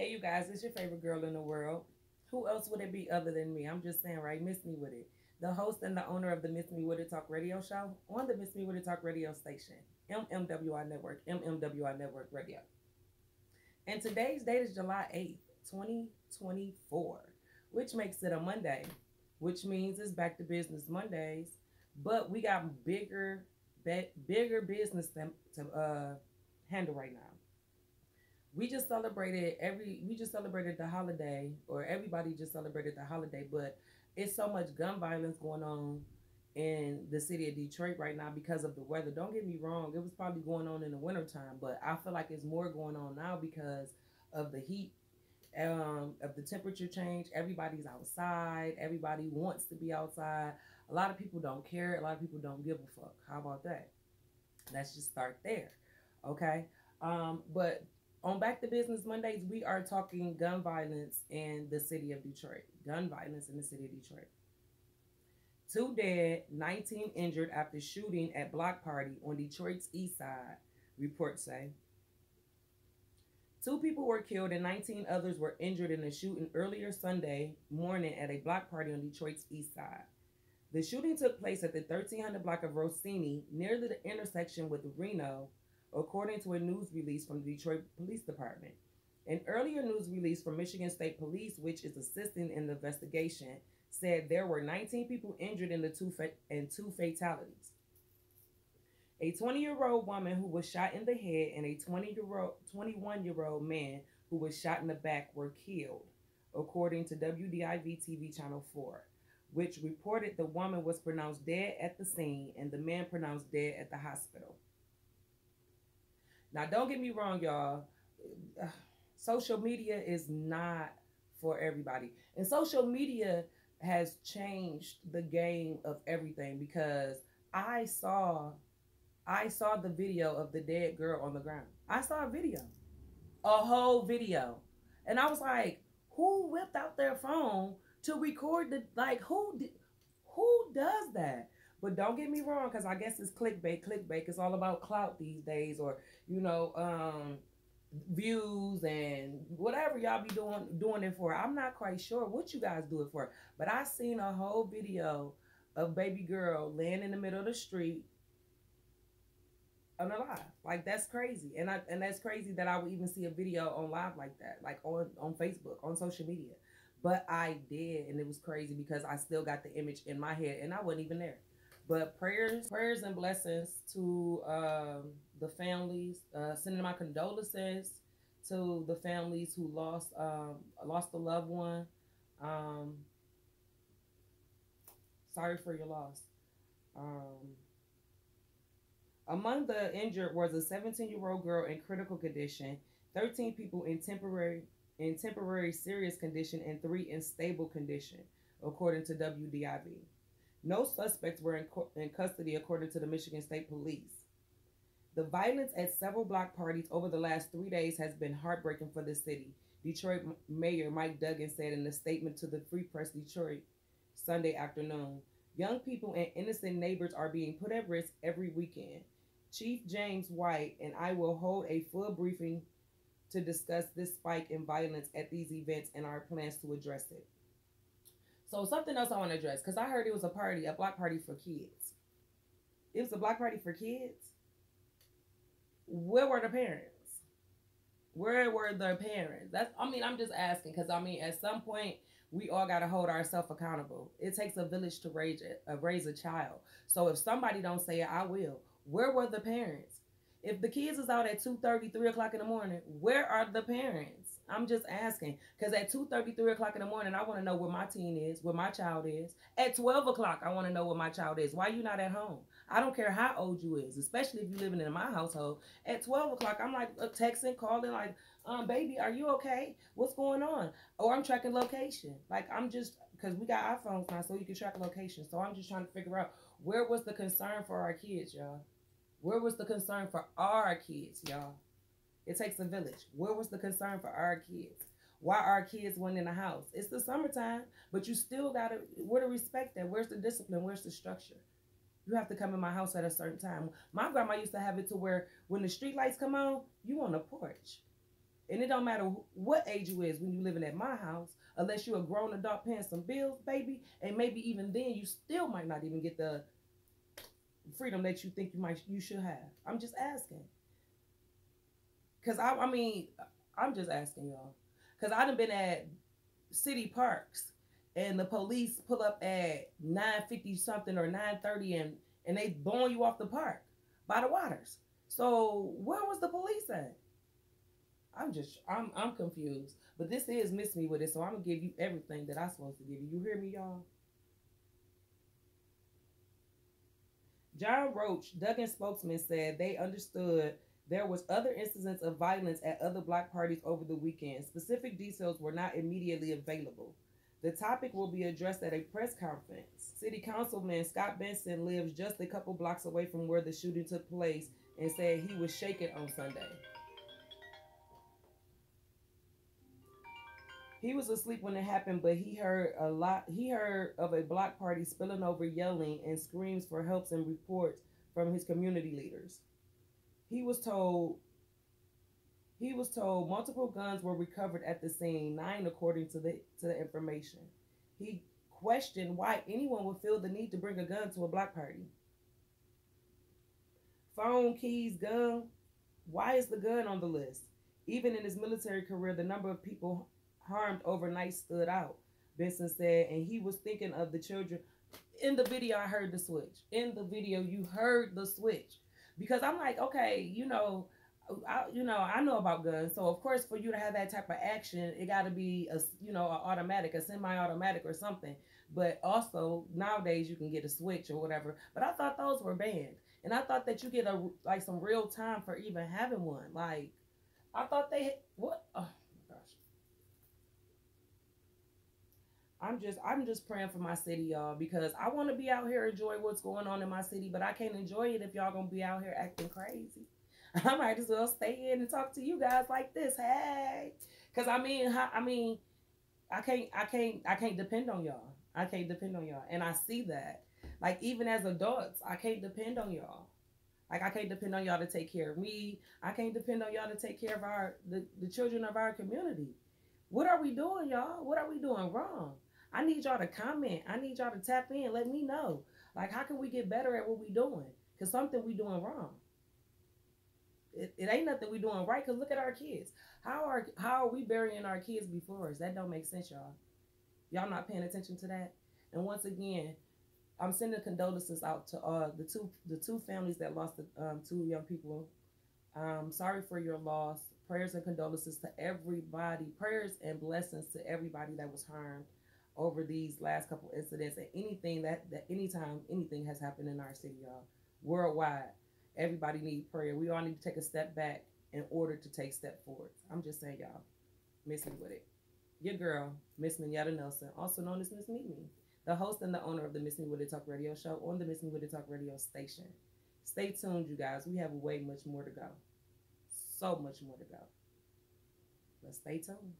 Hey, you guys, it's your favorite girl in the world. Who else would it be other than me? I'm just saying, right? Miss Me With It. The host and the owner of the Miss Me With It Talk radio show on the Miss Me With It Talk radio station, MMWI Network, MMWI Network Radio. And today's date is July 8th, 2024, which makes it a Monday, which means it's back to business Mondays. But we got bigger business to handle right now. We just celebrated the holiday, or everybody just celebrated the holiday, but it's so much gun violence going on in the city of Detroit right now because of the weather. Don't get me wrong, it was probably going on in the wintertime, but I feel like it's more going on now because of the heat, of the temperature change. Everybody's outside, everybody wants to be outside. A lot of people don't care, a lot of people don't give a fuck. How about that? Let's just start there. Okay. But on Back to Business Mondays, we are talking gun violence in the city of Detroit. Gun violence in the city of Detroit. 2 dead, 19 injured after shooting at block party on Detroit's east side, reports say. 2 people were killed and 19 others were injured in a shooting earlier Sunday morning at a block party on Detroit's east side. The shooting took place at the 1300 block of Rossini near the intersection with Reno, according to a news release from the Detroit Police Department. An earlier news release from Michigan State Police, which is assisting in the investigation, said there were 19 people injured in the two fatalities. A 20-year-old woman who was shot in the head and a 21-year-old man who was shot in the back were killed, according to WDIV TV Channel 4, which reported the woman was pronounced dead at the scene and the man pronounced dead at the hospital. Now, don't get me wrong, y'all. Social media is not for everybody. And social media has changed the game of everything because I saw the video of the dead girl on the ground. I saw a whole video. And I was like, who whipped out their phone to record who does that? But don't get me wrong, because I guess it's clickbait. Clickbait is all about clout these days, or you know, views and whatever y'all be doing it for. I'm not quite sure what you guys do it for, but I seen a whole video of baby girl laying in the middle of the street on a live. Like that's crazy, and that's crazy that I would even see a video on live like that, like on Facebook, on social media. But I did, and it was crazy because I still got the image in my head, and I wasn't even there. But prayers, and blessings to the families. Sending my condolences to the families who lost a loved one. Um, Sorry for your loss. Um, Among the injured was a 17-year-old girl in critical condition, 13 people in temporary serious condition, and 3 in stable condition, according to WDIV. No suspects were in custody, according to the Michigan State Police. The violence at several block parties over the last 3 days has been heartbreaking for the city, Detroit Mayor Mike Duggan said in a statement to the Free Press Detroit Sunday afternoon. Young people and innocent neighbors are being put at risk every weekend. Chief James White and I will hold a full briefing to discuss this spike in violence at these events and our plans to address it. So something else I want to address, because I heard it was a block party for kids. It was a block party for kids. Where were the parents? Where were the parents? I'm just asking, because at some point we all got to hold ourselves accountable. It takes a village to raise a child. So if somebody don't say it, I will. Where were the parents? If the kids is out at 2:30, 3 o'clock in the morning, where are the parents? I'm just asking. Because at 2:30, 3 o'clock in the morning, I want to know where my teen is, where my child is. At 12 o'clock, I want to know where my child is. Why you not at home? I don't care how old you is, especially if you living in my household. At 12 o'clock, I'm like texting, calling, like, baby, are you okay? What's going on? Or I'm tracking location. Like, I'm just, because we got iPhones now, so you can track location. So I'm just trying to figure out, where was the concern for our kids, y'all? Where was the concern for our kids, y'all? It takes a village. Where was the concern for our kids? Why our kids weren't in the house? It's the summertime, but you still got to, where the respect at? Where's the discipline? Where's the structure? You have to come in my house at a certain time. My grandma used to have it to where when the street lights come on, you on the porch. And it don't matter what age you is when you living at my house, unless you're a grown adult paying some bills, baby. And maybe even then, you still might not even get the freedom that you think you should have. I'm just asking, cause I mean, I'm just asking y'all, cause I done been at city parks, and the police pull up at 9:50 something or 9:30, and they blowing you off the park by the waters. So where was the police at? I'm confused. But this is Miss Me With It, so I'm gonna give you everything that I'm supposed to give you. You hear me, y'all? John Roach, Duggan spokesman, said they understood there was other incidents of violence at other block parties over the weekend. Specific details were not immediately available. The topic will be addressed at a press conference. City Councilman Scott Benson lives just a couple blocks away from where the shooting took place and said he was shaken on Sunday. He was asleep when it happened, but he heard a lot. He heard of a block party spilling over, yelling and screams for help and reports from his community leaders. He was told he was told multiple guns were recovered at the scene, 9 according to the information. He questioned why anyone would feel the need to bring a gun to a block party. Phone, keys, gun. Why is the gun on the list? Even in his military career, the number of people harmed overnight stood out, Benson said, and he was thinking of the children. In the video, I heard the switch. In the video, you heard the switch. Because I'm like, okay, I know about guns, so of course, for you to have that type of action, it got to be an automatic, a semi-automatic, or something. But also nowadays, you can get a switch or whatever. But I thought those were banned, and I thought that you get some real time for even having one. Like I thought they what? Oh my gosh. I'm just praying for my city, y'all, because I want to be out here enjoying what's going on in my city, but I can't enjoy it if y'all gonna be out here acting crazy. I might as well stay in and talk to you guys like this, hey, because I can't depend on y'all. I can't depend on y'all, and I see that. Like even as adults, I can't depend on y'all. Like I can't depend on y'all to take care of me. I can't depend on y'all to take care of the children of our community. What are we doing, y'all? What are we doing wrong? I need y'all to comment. I need y'all to tap in. Let me know. Like, how can we get better at what we doing? Because something we doing wrong. It ain't nothing we doing right. Because look at our kids. How are we burying our kids before us? That don't make sense, y'all. Y'all not paying attention to that. And once again, I'm sending condolences out to the two families that lost the two young people. Sorry for your loss. Prayers and condolences to everybody. Prayers and blessings to everybody that was harmed over these last couple incidents, and anything that anytime anything has happened in our city, y'all, worldwide. Everybody needs prayer. We all need to take a step back in order to take step forward. I'm just saying, y'all. Miss Me With It. Your girl, Miss Minyata Nelson, also known as Miss Meet Me, the host and the owner of the Miss Me With It Talk Radio Show on the Miss Me With It Talk Radio station. Stay tuned, you guys. We have way much more to go. So much more to go. But stay tuned.